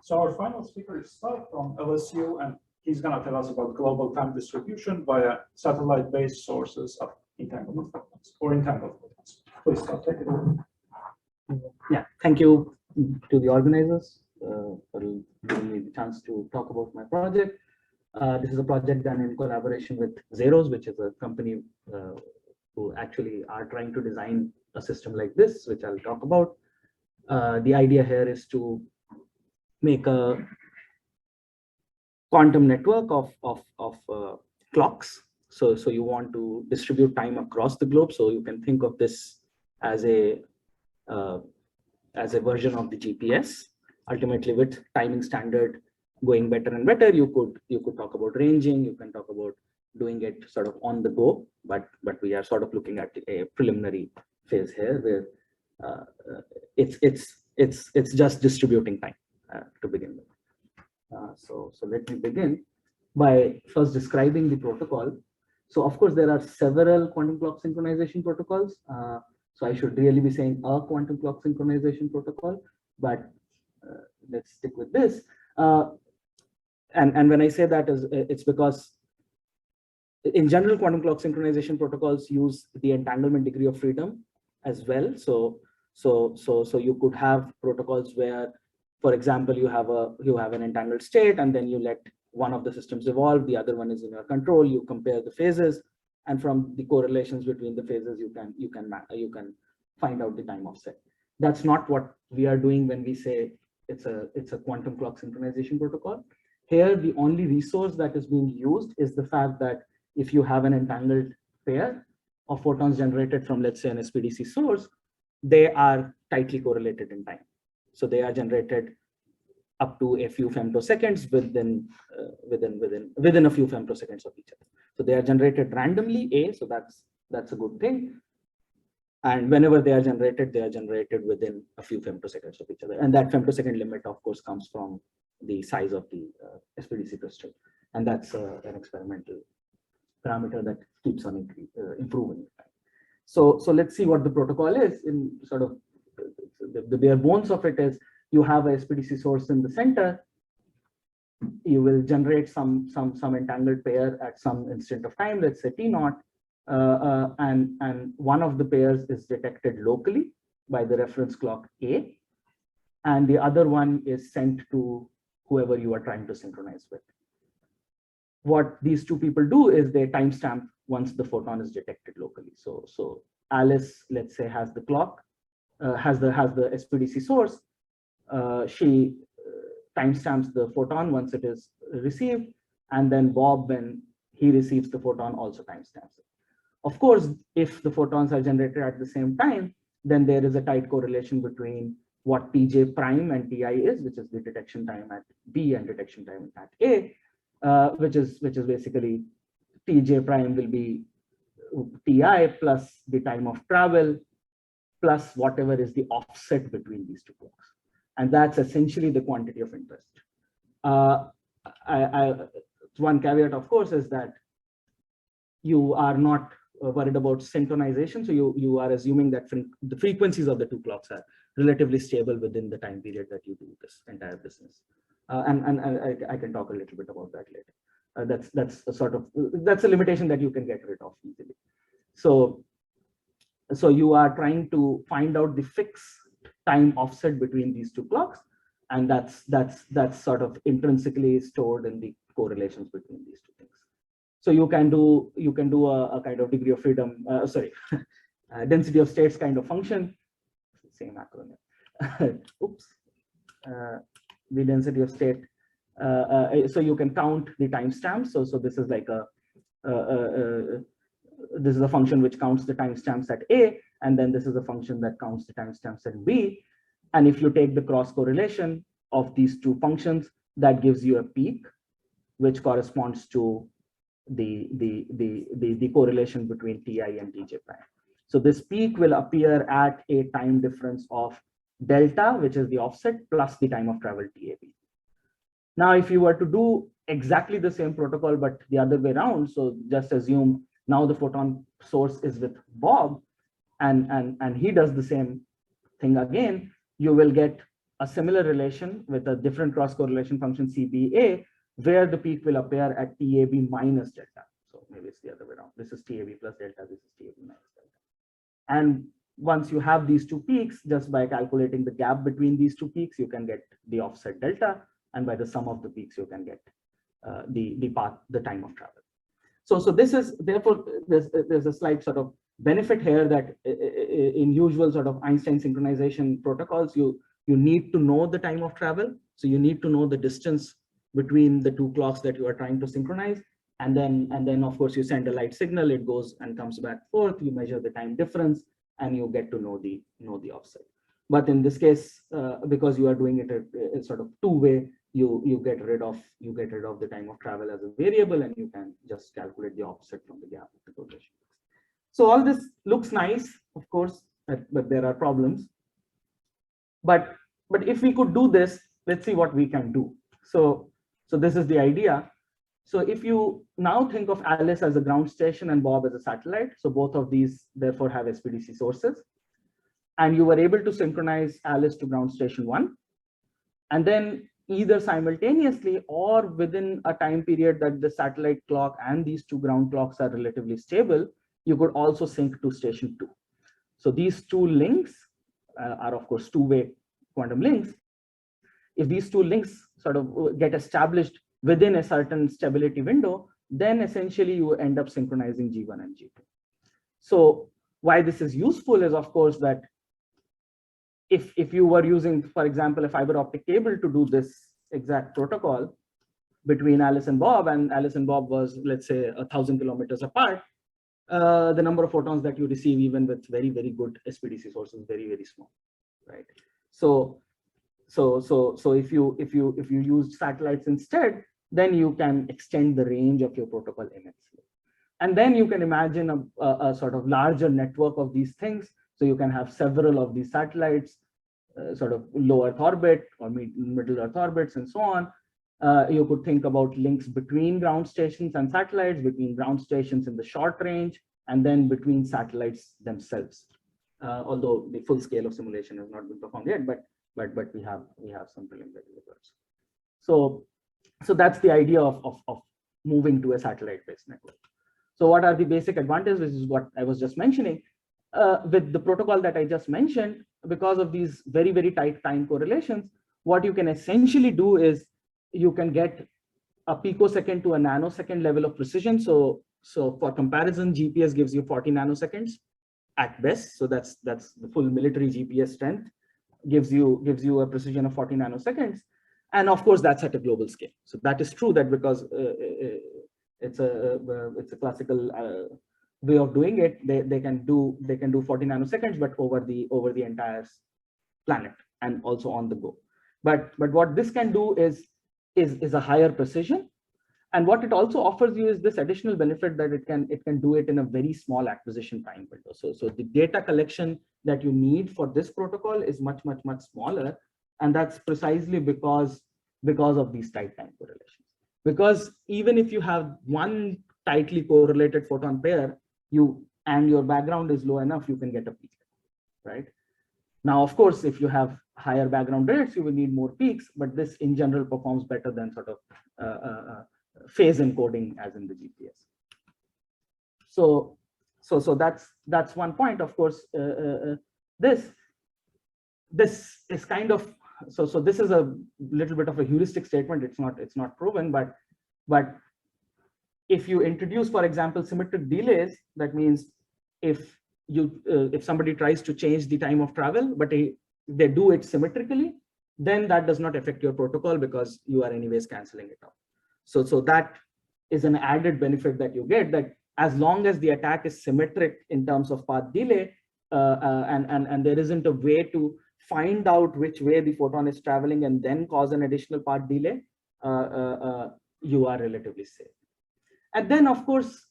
So our final speaker is Stav from LSU, and he's going to tell us about global time distribution via satellite-based sources of entanglement photons or entangled photons. Please, Stav, take it away. Yeah, thank you to the organizers for giving me the chance to talk about my project. This is a project done in collaboration with Zeros, which is a company who actually are trying to design a system like this, which I'll talk about. The idea here is to make a quantum network of clocks. So you want to distribute time across the globe. So you can think of this as a version of the GPS. Ultimately, with timing standard going better and better, you could talk about ranging. You can talk about doing it sort of on the go. But we are sort of looking at a preliminary phase here where it's just distributing time to begin with. So let me begin by first describing the protocol. So of course there are several quantum clock synchronization protocols. So I should really be saying a quantum clock synchronization protocol, but let's stick with this. And when I say that, it's because in general, quantum clock synchronization protocols use the entanglement degree of freedom as well. So you could have protocols where, for example, you have an entangled state, and then you let one of the systems evolve, the other one is in your control. You compare the phases, and from the correlations between the phases, you can find out the time offset. That's not what we are doing when we say it's a quantum clock synchronization protocol. Here, the only resource that is being used is the fact that if you have an entangled pair of photons generated from, let's say, an SPDC source, they are tightly correlated in time. So they are generated up to a few femtoseconds within a few femtoseconds of each other. So they are generated randomly, so that's a good thing. And whenever they are generated within a few femtoseconds of each other. And that femtosecond limit, of course, comes from the size of the SPDC crystal. And that's an experimental parameter that keeps on improving. So let's see what the protocol is. In sort of the bare bones of it is you have a SPDC source in the center. You will generate some entangled pair at some instant of time, let's say T0, and one of the pairs is detected locally by the reference clock A, and the other one is sent to whoever you are trying to synchronize with. What these two people do is they timestamp once the photon is detected locally. So Alice, let's say, has the clock, has the SPDC source. She timestamps the photon once it is received, and then Bob, when he receives the photon, also timestamps it. Of course, if the photons are generated at the same time, then there is a tight correlation between what Tj prime and Ti is, which is the detection time at B and detection time at A, which is basically Tj prime will be Ti plus the time of travel plus whatever is the offset between these two clocks. And that's essentially the quantity of interest. One caveat, of course, is that you are not worried about synchronization. So you are assuming that the frequencies of the two clocks are relatively stable within the time period that you do this entire business. And I can talk a little bit about that later. That's a limitation that you can get rid of easily. So you are trying to find out the fixed time offset between these two clocks, and that's sort of intrinsically stored in the correlations between these two things. So you can do a kind of degree of freedom, density of states kind of function. Same acronym. Oops. The density of state. So you can count the timestamps. So this is like this is a function which counts the timestamps at A, and then this is a function that counts the timestamps at B. And if you take the cross correlation of these two functions, that gives you a peak, which corresponds to the correlation between Ti and Tj prime. So this peak will appear at a time difference of delta, which is the offset, plus the time of travel TAB. Now, if you were to do exactly the same protocol, but the other way around, so just assume now the photon source is with Bob, and he does the same thing again, you will get a similar relation with a different cross correlation function CBA, where the peak will appear at TAB minus delta. So maybe it's the other way around. This is TAB plus delta, this is TAB minus delta. And once you have these two peaks, just by calculating the gap between these two peaks, you can get the offset delta. And by the sum of the peaks, you can get the path, the time of travel. So this is, therefore, there's a slight sort of benefit here that in usual sort of Einstein synchronization protocols, you need to know the time of travel. So you need to know the distance between the two clocks that you are trying to synchronize. And then of course you send a light signal, it goes and comes back forth, you measure the time difference, and you get to know the offset. But in this case, because you are doing it a sort of two-way, you get rid of the time of travel as a variable, and you can just calculate the offset from the gap of the correlation. So all this looks nice, of course, but there are problems. But if we could do this, let's see what we can do. So this is the idea. So if you now think of Alice as a ground station and Bob as a satellite, so both of these therefore have SPDC sources, and you were able to synchronize Alice to ground station 1, and then either simultaneously or within a time period that the satellite clock and these two ground clocks are relatively stable, you could also sync to station 2. So these two links are of course two-way quantum links. If these two links sort of get established within a certain stability window, then essentially you end up synchronizing G1 and G2. So why this is useful is, of course, that if you were using, for example, a fiber optic cable to do this exact protocol between Alice and Bob was, let's say, 1,000 kilometers apart, the number of photons that you receive, even with very, very good SPDC sources, is very, very small, right? So if you use satellites instead, then you can extend the range of your protocol immensely. And then you can imagine a sort of larger network of these things. So you can have several of these satellites, sort of low Earth orbit or middle Earth orbits and so on. You could think about links between ground stations and satellites, between ground stations in the short range, and then between satellites themselves. Although the full scale of simulation has not been performed yet, but we have some preliminary results. So that's the idea of moving to a satellite-based network. So what are the basic advantages, which is what I was just mentioning. With the protocol that I just mentioned, because of these very, very tight time correlations, what you can essentially do is you can get a picosecond to a nanosecond level of precision. So for comparison, GPS gives you 40 nanoseconds at best. So that's the full military GPS strength, gives you a precision of 40 nanoseconds. And of course, that's at a global scale. So that is true that because it's a classical way of doing it, they can do 40 nanoseconds, but over the entire planet and also on the go. But what this can do is a higher precision, and what it also offers you is this additional benefit that it can do it in a very small acquisition time window. So the data collection that you need for this protocol is much smaller, and that's precisely because of these tight time correlations. Because even if you have one tightly correlated photon pair, and your background is low enough, you can get a peak, right? Now, of course, if you have higher background rates, you will need more peaks, but this in general performs better than sort of phase encoding as in the GPS. So that's one point. Of course, this is kind of so this is a little bit of a heuristic statement. It's not proven, but if you introduce, for example, symmetric delays, that means if somebody tries to change the time of travel, but they do it symmetrically, then that does not affect your protocol because you are anyways canceling it out. So that is an added benefit that you get, that as long as the attack is symmetric in terms of path delay, and there isn't a way to find out which way the photon is traveling and then cause an additional path delay, you are relatively safe. And then, of course,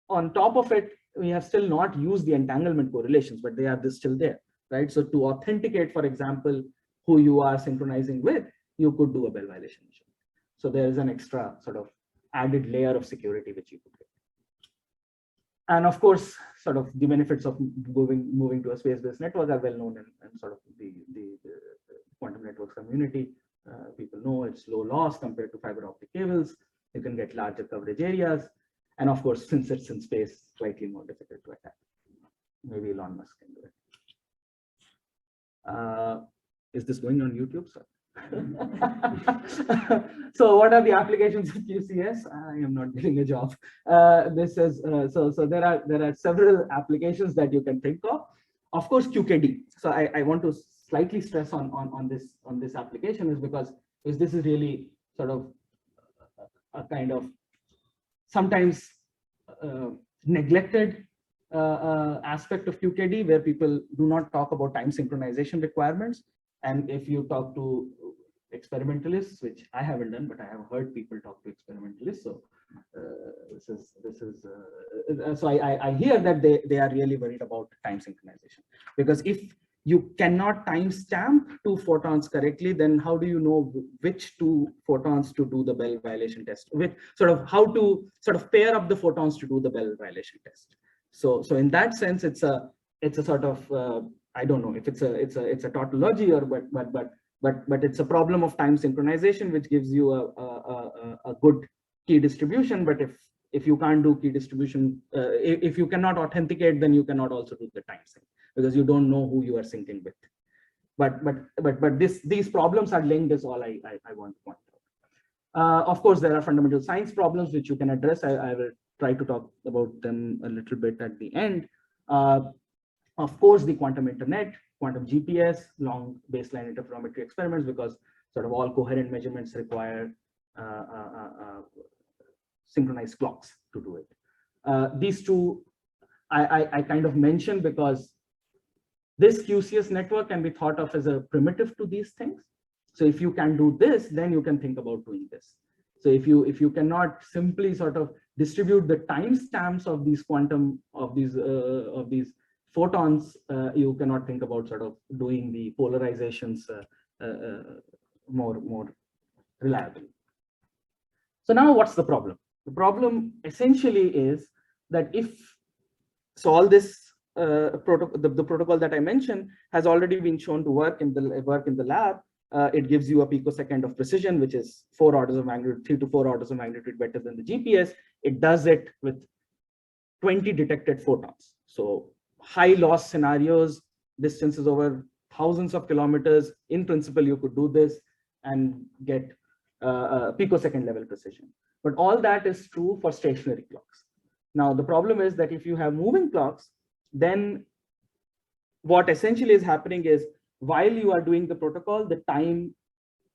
on top of it, we have still not used the entanglement correlations, but they are still there, right? So to authenticate, for example, who you are synchronizing with, you could do a Bell violation mission. So there is an extra sort of added layer of security which you could get. And of course, sort of the benefits of moving to a space-based network are well known in sort of the quantum networks community. People know it's low loss compared to fiber optic cables. You can get larger coverage areas. And of course, since it's in space, slightly more difficult to attack. Maybe Elon Musk can do it. Is this going on YouTube, sir? So what are the applications of QCS? I am not getting a job. This is so there are several applications that you can think of. Of course, QKD. So I want to slightly stress on this application is because this is really sort of a kind of sometimes neglected aspect of QKD, where people do not talk about time synchronization requirements. And if you talk to experimentalists, which I haven't done, but I have heard people talk to experimentalists. So so I hear that they are really worried about time synchronization, because if you cannot timestamp two photons correctly, then how do you know which two photons to do the Bell violation test with? Sort of how to sort of pair up the photons to do the Bell violation test. So in that sense, it's a sort of I don't know if it's a tautology or but it's a problem of time synchronization, which gives you a good key distribution. But if you can't do key distribution, if you cannot authenticate, then you cannot also do the time sync, because you don't know who you are syncing with. But these problems are linked is all I want to point out. Of course, there are fundamental science problems which you can address. I will try to talk about them a little bit at the end. Of course, the quantum internet, quantum GPS, long baseline interferometry experiments, because sort of all coherent measurements require synchronized clocks to do it. These two I kind of mentioned because this QCS network can be thought of as a primitive to these things. So if you can do this, then you can think about doing this. So if you cannot simply sort of distribute the timestamps of these quantum of these photons, you cannot think about sort of doing the polarizations more reliably. So now what's the problem? The problem essentially is that all this the protocol that I mentioned has already been shown to work in the lab. It gives you a picosecond of precision, which is 4 orders of magnitude, 3 to 4 orders of magnitude better than the GPS. It does it with 20 detected photons. So high loss scenarios, distances over thousands of kilometers. In principle, you could do this and get picosecond level precision. But all that is true for stationary clocks. Now, the problem is that if you have moving clocks, then what essentially is happening is while you are doing the protocol, the time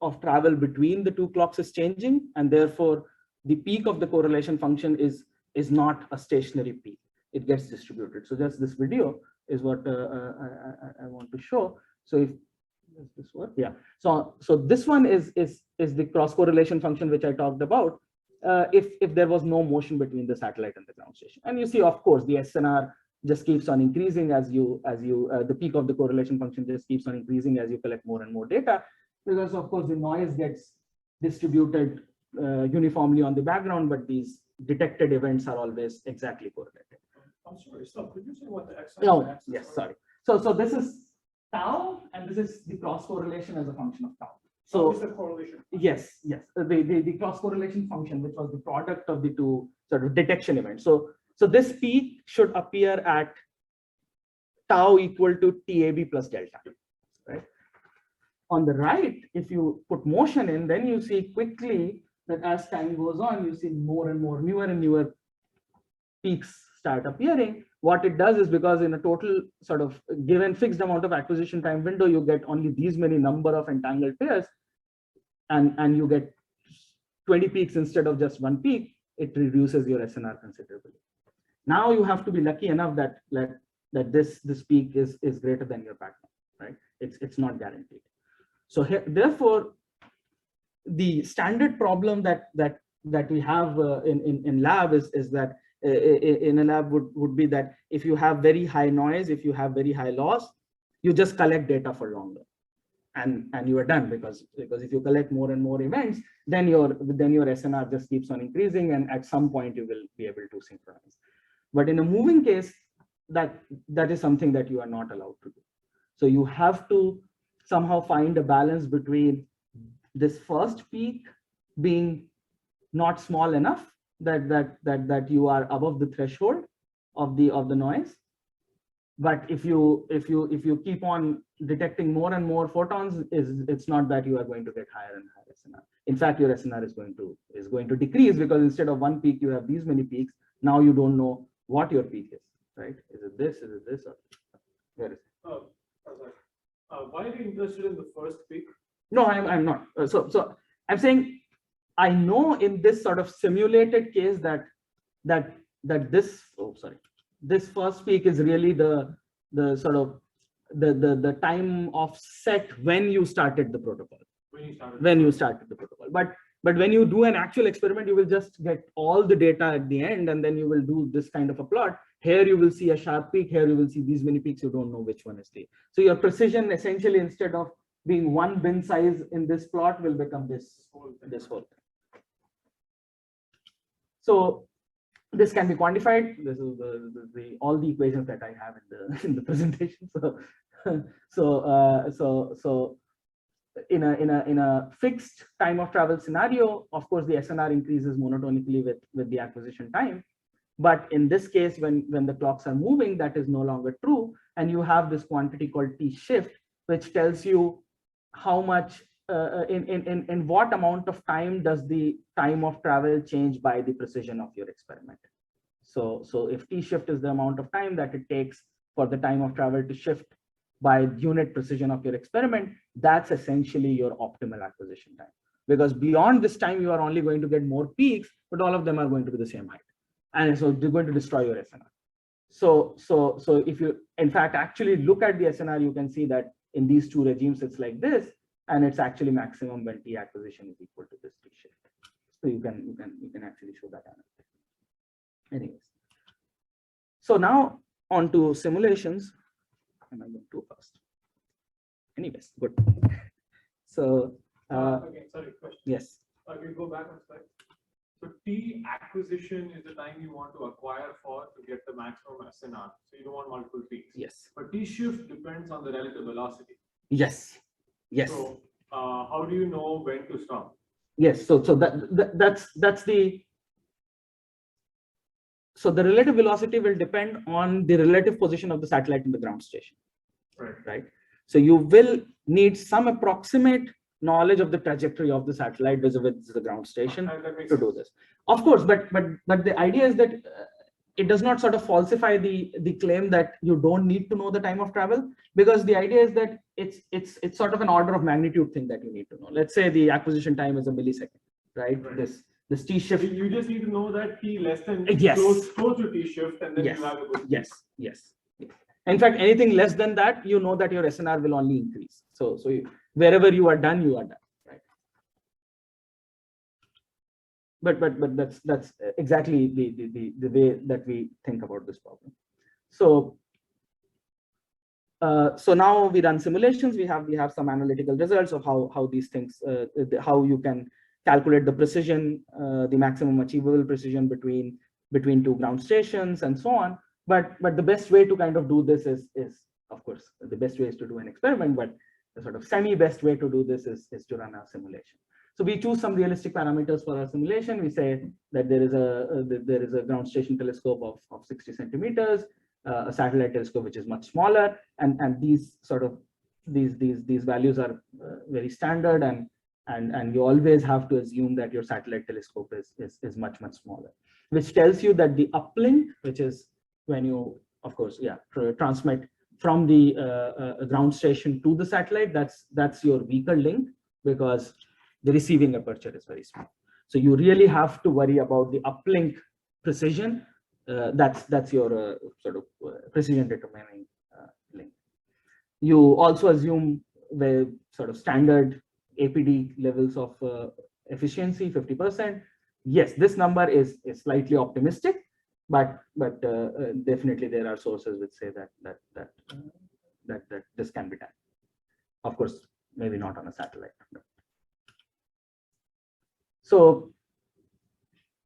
of travel between the two clocks is changing, and therefore the peak of the correlation function is not a stationary peak. It gets distributed. So just this video is what I want to show. So if does this work? Yeah. So this one is the cross correlation function which I talked about. If there was no motion between the satellite and the ground station, and you see, of course, the SNR just keeps on increasing as you the peak of the correlation function just keeps on increasing as you collect more and more data, because of course the noise gets distributed uniformly on the background, but these detected events are always exactly correlated. I'm sorry, Stav, could you say what the X? No, yes, sorry. So this is tau, and this is the cross correlation as a function of tau. So is the correlation? Yes, the cross correlation function, which was the product of the two sort of detection events. So this peak should appear at tau equal to TAB plus delta, right? On the right, if you put motion in, then you see quickly that as time goes on, you see more and more newer and newer peaks start appearing. What it does is, because in a total sort of given fixed amount of acquisition time window, you get only these many number of entangled pairs, and you get 20 peaks instead of just one peak, it reduces your SNR considerably. Now you have to be lucky enough that this peak is greater than your background, right? It's not guaranteed. So therefore, the standard problem that we have in lab is that in a lab would be that if you have very high noise, if you have very high loss, you just collect data for longer, and you are done, because if you collect more and more events, then your SNR just keeps on increasing, and at some point you will be able to synchronize. But in a moving case, that is something that you are not allowed to do. So you have to somehow find a balance between this first peak being not small enough that you are above the threshold of the noise. But if you keep on detecting more and more photons, it's not that you are going to get higher and higher SNR. In fact, your SNR is going to decrease, because instead of one peak, you have these many peaks. Now you don't know what your peak is, right? Is it this? Is it this? Or where is it? Why are you interested in the first peak? No, I'm not. So I'm saying I know in this sort of simulated case that this this first peak is really the sort of the time of set when you started the protocol. When you started the protocol. But when you do an actual experiment, you will just get all the data at the end, and then you will do this kind of a plot. Here you will see a sharp peak. Here you will see these many peaks. You don't know which one is the. So your precision, essentially, instead of being one bin size in this plot, will become this whole thing. So this can be quantified. This is all the equations that I have in the presentation. So in a fixed time of travel scenario, of course, the SNR increases monotonically with the acquisition time. But in this case, when the clocks are moving, that is no longer true, and you have this quantity called T shift, which tells you how much in what amount of time does the time of travel change by the precision of your experiment. So if T shift is the amount of time that it takes for the time of travel to shift by unit precision of your experiment, that's essentially your optimal acquisition time. Because beyond this time, you are only going to get more peaks, but all of them are going to be the same height. And so they're going to destroy your SNR. So if you, in fact, actually look at the SNR, you can see that in these two regimes, it's like this, and it's actually maximum when T acquisition is equal to this T shift. So you can actually show that out. Anyways, so now on to simulations. Am I going too fast? Anyways, good. So Okay, sorry, question. yes. Can you go back one slide? So T acquisition is the time you want to acquire for to get the maximum SNR. So you don't want multiple peaks. Yes. But T shift depends on the relative velocity. Yes. Yes. So how do you know when to stop? Yes. So that's the. So the relative velocity will depend on the relative position of the satellite in the ground station. Right. So you will need some approximate knowledge of the trajectory of the satellite vis-a-vis the ground station to do this. Of course, but the idea is that it does not sort of falsify the claim that you don't need to know the time of travel, because the idea is that it's sort of an order of magnitude thing that you need to know. Let's say the acquisition time is a millisecond, right? This T shift. You just need to know that T less than yes. close to T shift, and then yes. you have a good. Yes. In fact, anything less than that, you know that your SNR will only increase. So wherever you are done, right? But that's exactly the way that we think about this problem. So so now we run simulations. We have some analytical results of how these things, how you can calculate the precision, the maximum achievable precision between two ground stations and so on. But the best way to kind of do this is of course the best way is to do an experiment, but the sort of semi-best way to do this is to run a simulation. So we choose some realistic parameters for our simulation. We say that there is a ground station telescope of 60 centimeters, a satellite telescope which is much smaller, and these sort of these values are very standard, and you always have to assume that your satellite telescope is much smaller, which tells you that the uplink, which is when you, of course, transmit from the ground station to the satellite, that's your weaker link, because the receiving aperture is very small. So you really have to worry about the uplink precision. That's your sort of precision determining link. You also assume the sort of standard APD levels of efficiency, 50%. Yes, this number is slightly optimistic, but definitely there are sources which say that this can be done. Of course, maybe not on a satellite. So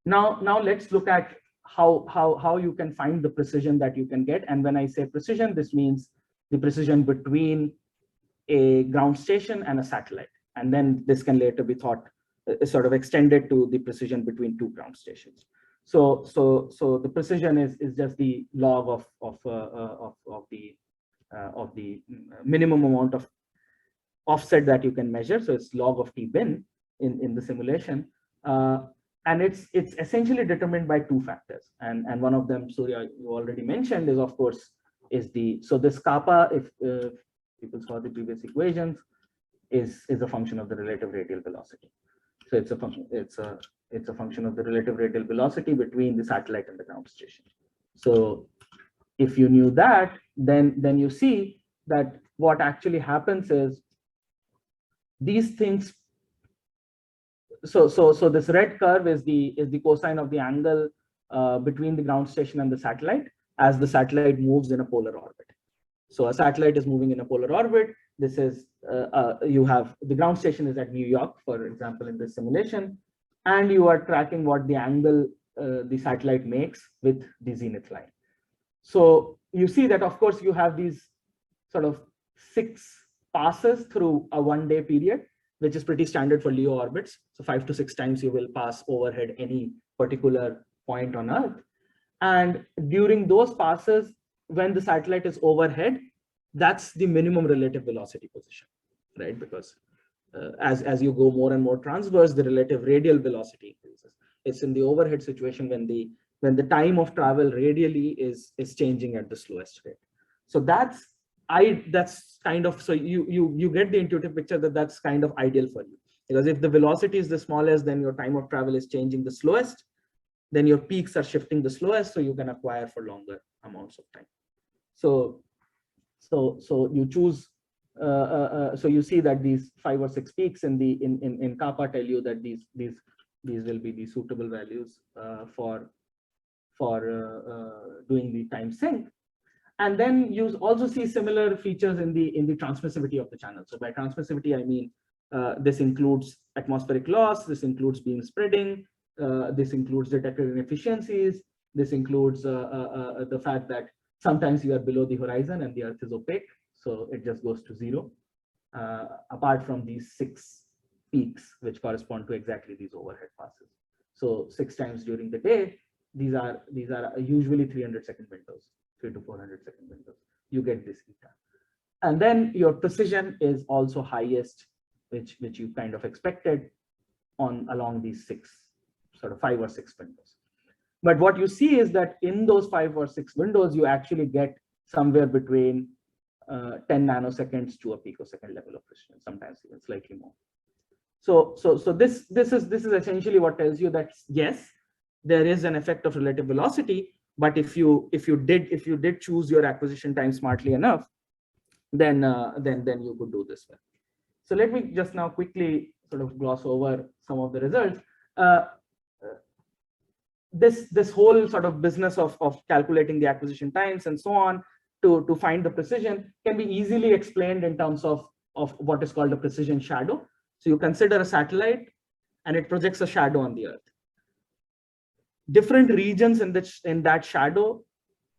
now let's look at how you can find the precision that you can get. And when I say precision, this means the precision between a ground station, and a satellite. And then this can later be thought sort of extended to the precision between two ground stations. So the precision is just the log of the minimum amount of offset that you can measure. So it's log of t bin in the simulation, and it's essentially determined by two factors. And one of them, Surya, you already mentioned, is of course this kappa, if people saw the previous equations, is a function of the relative radial velocity. So it's a function of the relative radial velocity between the satellite and the ground station. So if you knew that, then you see that what actually happens is these things. So this red curve is the cosine of the angle between the ground station and the satellite as the satellite moves in a polar orbit. So a satellite is moving in a polar orbit. This is you have the ground station is at New York, for example, in this simulation, and you are tracking what the angle the satellite makes with the zenith line. So you see that, of course, you have these sort of 6 passes through a one-day period, which is pretty standard for LEO orbits. So 5 to 6 times you will pass overhead any particular point on Earth. And during those passes, when the satellite is overhead, that's the minimum relative velocity position, right? Because as you go more and more transverse, the relative radial velocity increases. It's in the overhead situation when the time of travel radially is changing at the slowest rate. So that's kind of, so you get the intuitive picture that that's kind of ideal for you, because if the velocity is the smallest, then your time of travel is changing the slowest, then your peaks are shifting the slowest, so you can acquire for longer amounts of time. So you choose. So you see that these 5 or 6 peaks in kappa tell you that these will be the suitable values for doing the time sync. And then you also see similar features in the transmissivity of the channel. So by transmissivity, I mean this includes atmospheric loss, this includes beam spreading, this includes detected inefficiencies, this includes the fact that sometimes you are below the horizon and the Earth is opaque, so it just goes to 0. Apart from these 6 peaks, which correspond to exactly these overhead passes. So 6 times during the day, these are usually 300-second windows. 3 to 400-second windows, you get this eta. And then your precision is also highest, which you kind of expected along these 5 or 6 windows. But what you see is that in those 5 or 6 windows, you actually get somewhere between 10 nanoseconds to a picosecond level of precision, sometimes even slightly more. So this is essentially what tells you that yes, there is an effect of relative velocity. But if you did choose your acquisition time smartly enough, then you could do this well. So let me just now quickly sort of gloss over some of the results. This whole sort of business of calculating the acquisition times and so on to find the precision can be easily explained in terms of what is called a precision shadow. So you consider a satellite and it projects a shadow on the Earth. Different regions in that shadow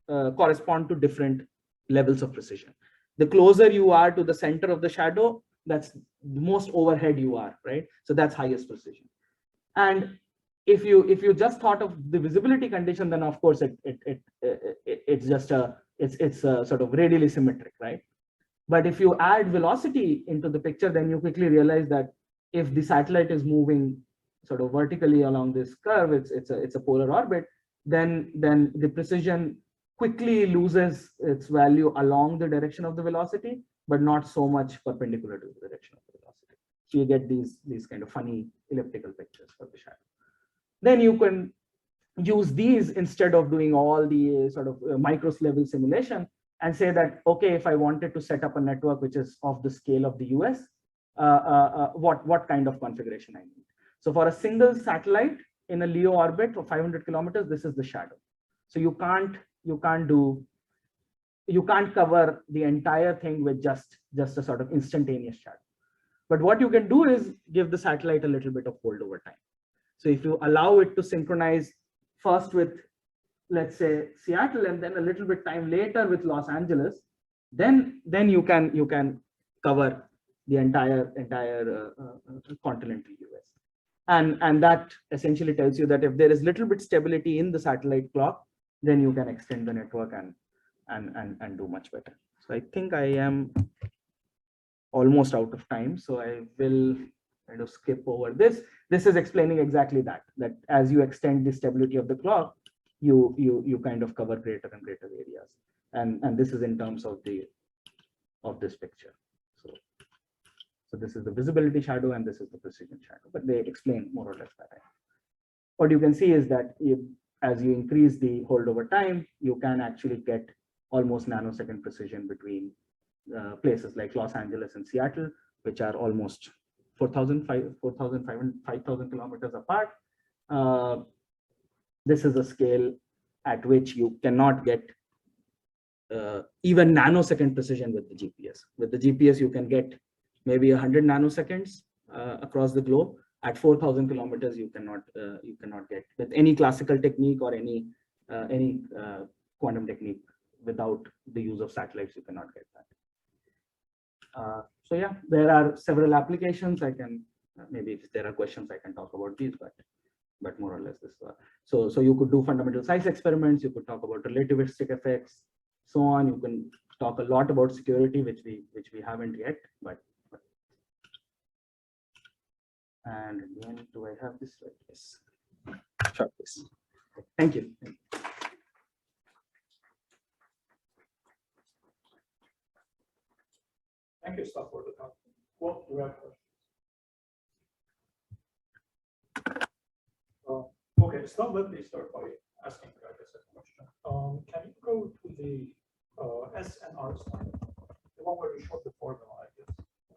correspond to different levels of precision. The closer you are to the center of the shadow, that's the most overhead you are, right? So that's highest precision. And if you just thought of the visibility condition, then of course it's sort of radially symmetric, right? But if you add velocity into the picture, then you quickly realize that if the satellite is moving sort of vertically along this curve, it's a polar orbit, then the precision quickly loses its value along the direction of the velocity, but not so much perpendicular to the direction of the velocity. So you get these kind of funny elliptical pictures for the shadow. Then you can use these instead of doing all the sort of micros level simulation and say that, okay, if I wanted to set up a network which is of the scale of the US, what kind of configuration I need. So for a single satellite in a LEO orbit for 500 kilometers, this is the shadow. So you can't cover the entire thing with just a sort of instantaneous shadow. But what you can do is give the satellite a little bit of holdover time. So if you allow it to synchronize first with, let's say, Seattle, and then a little bit time later with Los Angeles, then you can cover the entire continental US. And that essentially tells you that if there is little bit stability in the satellite clock, then you can extend the network and do much better. So I think I am almost out of time, so I will kind of skip over this. This is explaining exactly that as you extend the stability of the clock, you kind of cover greater and greater areas. And this is in terms of this picture. So this is the visibility shadow and this is the precision shadow, but they explain more or less that. What you can see is that as you increase the holdover time, you can actually get almost nanosecond precision between places like Los Angeles and Seattle, which are almost 4,500, 5,000 kilometers apart. This is a scale at which you cannot get even nanosecond precision with the GPS. With the GPS, you can get maybe 100 nanoseconds across the globe. At 4,000 kilometers, you cannot get with any classical technique or any quantum technique. Without the use of satellites, you cannot get that. So yeah, there are several applications. I can maybe if there are questions, I can talk about these, but more or less this. So you could do fundamental size experiments. You could talk about relativistic effects, so on. You can talk a lot about security, which we haven't yet, but. And again, do I have this like this? Sure, please. Thank you. Thank you, Stav, for the talk. Well, do we have questions? Okay, Stav, let me start by asking, I guess, a question. Can you go to the S and R slide? The one where you showed the formula, I guess.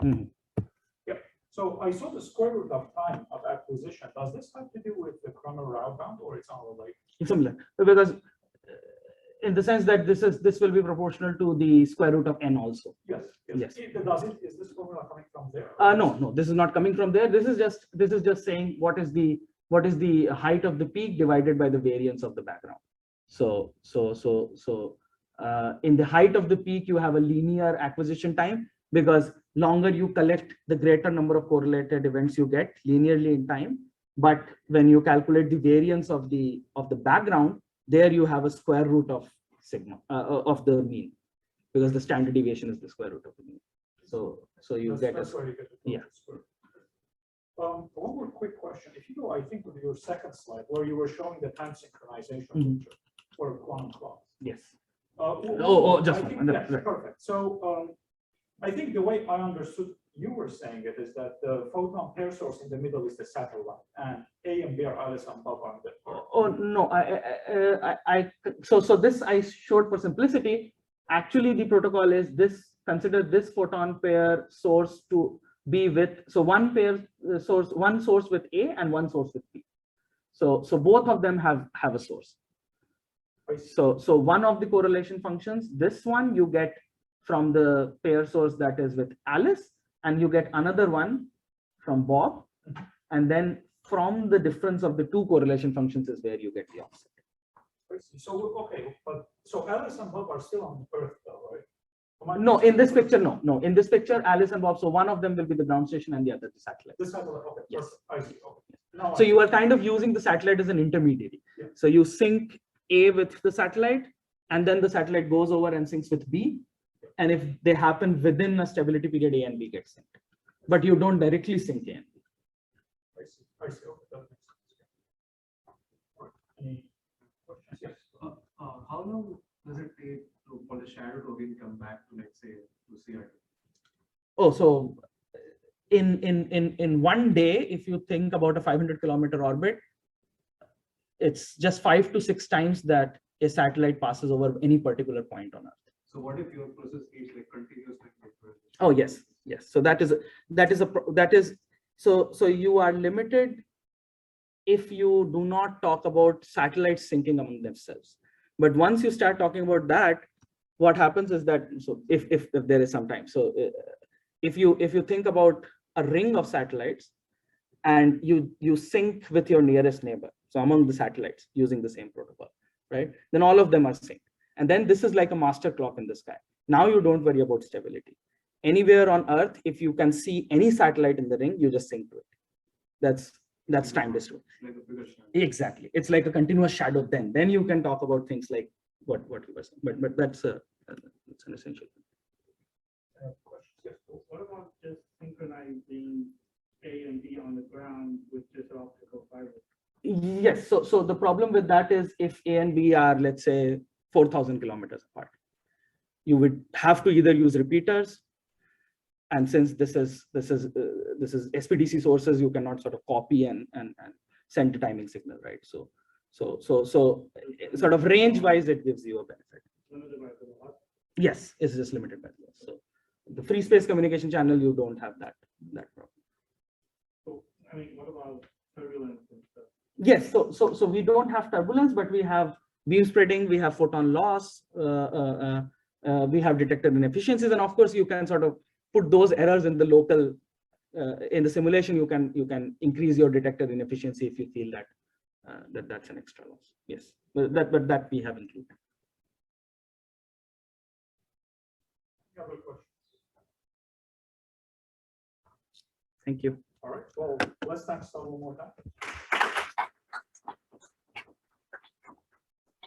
Mm-hmm. Yeah. So I saw the square root of time of acquisition. Does this have to do with the Cramer-Rao bound, or it's unrelated? It's similar because in the sense that this will be proportional to the square root of n also. Yes. Yes. Is this formula coming from there? No, this is not coming from there. This is just saying what is the height of the peak divided by the variance of the background. So in the height of the peak, you have a linear acquisition time because longer you collect, the greater number of correlated events you get linearly in time. But when you calculate the variance of the background, there you have a square root of sigma of the mean, because the standard deviation is the square root of the mean. So you get a yeah. One more quick question. If you go, I think, with your second slide where you were showing the time synchronization picture for quantum clocks. Yes. Just one. Yes, right. Perfect. So I think the way I understood you were saying it is that the photon pair source in the middle is the satellite, and A and B are Alice and Bob on the. Oh no, so this I showed for simplicity. Actually, the protocol is this: consider this photon pair source to be with one source with A and one source with B. So both of them have a source. So one of the correlation functions, this one you get from the pair source that is with Alice, and you get another one from Bob, and then from the difference of the two correlation functions is where you get the offset. So okay, but so Alice and Bob are still on Earth, though, right? No, in this picture, no. In this picture, Alice and Bob. So one of them will be the ground station and the other the satellite. The satellite. Okay. Yes. I see. Okay. Now so you are kind of using the satellite as an intermediary. Yeah. So you sync A with the satellite, and then the satellite goes over and syncs with B. And if they happen within a stability period, A and B get synced. But you don't directly sync A and B. I see. Okay, that makes sense. Any questions? Yes. How long does it take for the shadow to again come back to, let's say, to Seattle? Oh, so in one day, if you think about a 500-kilometer orbit, it's just 5 to 6 times that a satellite passes over any particular point on Earth. So what if your process is like continuous? Oh yes. So that is so you are limited if you do not talk about satellites syncing among themselves. But once you start talking about that, what happens is that if there is some time, if you think about a ring of satellites and you sync with your nearest neighbor, so among the satellites using the same protocol, right? Then all of them are synced. And then this is like a master clock in the sky. Now you don't worry about stability. anywhere on Earth, if you can see any satellite in the ring, you just sync to it. That's time distributed. Like a bigger shadow. Exactly. It's like a continuous shadow. Then you can talk about things like what you were saying. But that's an essential thing. Yes. What about just synchronizing A and B on the ground with just optical fiber? Yes. So the problem with that is if A and B are, let's say, 4,000 kilometers apart, you would have to either use repeaters. And since this is SPDC sources, you cannot sort of copy and send a timing signal, right? So sort of range wise, it gives you a benefit. Yes, it's just limited by this. So the free space communication channel, you don't have that problem. So, I mean, what about turbulence and stuff? Yes, so we don't have turbulence, but we have beam spreading, we have photon loss, we have detected inefficiencies, and of course you can sort of put those errors in the local in the simulation. You can increase your detected inefficiency if you feel that that's an extra loss. Yes, but that we have included. Other questions? Thank you. All right. Well, let's thank Stav one more time.